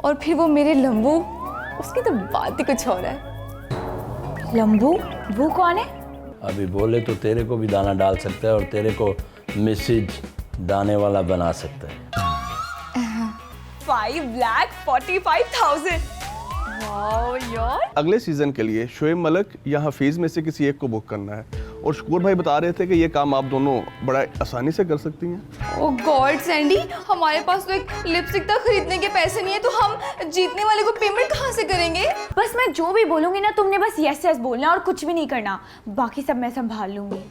और फिर वो मेरे लंबू, उसकी तो बात ही कुछ और है। लंबू? वो कौन है? अभी बोले तो तेरे को भी दाना डाल सकता है और तेरे को मिसेज दाने वाला बना सकता है। 5,45,000। वाओ यार। अगले सीजन के लिए शोएब मलिक या हफीज में से किसी एक को बुक करना है, और शकूर भाई बता रहे थे कि ये काम आप दोनों बड़ा आसानी से कर सकती हैं। ओह गॉड सैंडी, हमारे पास तो एक लिपस्टिक तक खरीदने के पैसे नहीं है, तो हम जीतने वाले को पेमेंट कहाँ से करेंगे? बस मैं जो भी बोलूंगी ना, तुमने बस यस यस बोलना और कुछ भी नहीं करना, बाकी सब मैं संभाल लूंगी।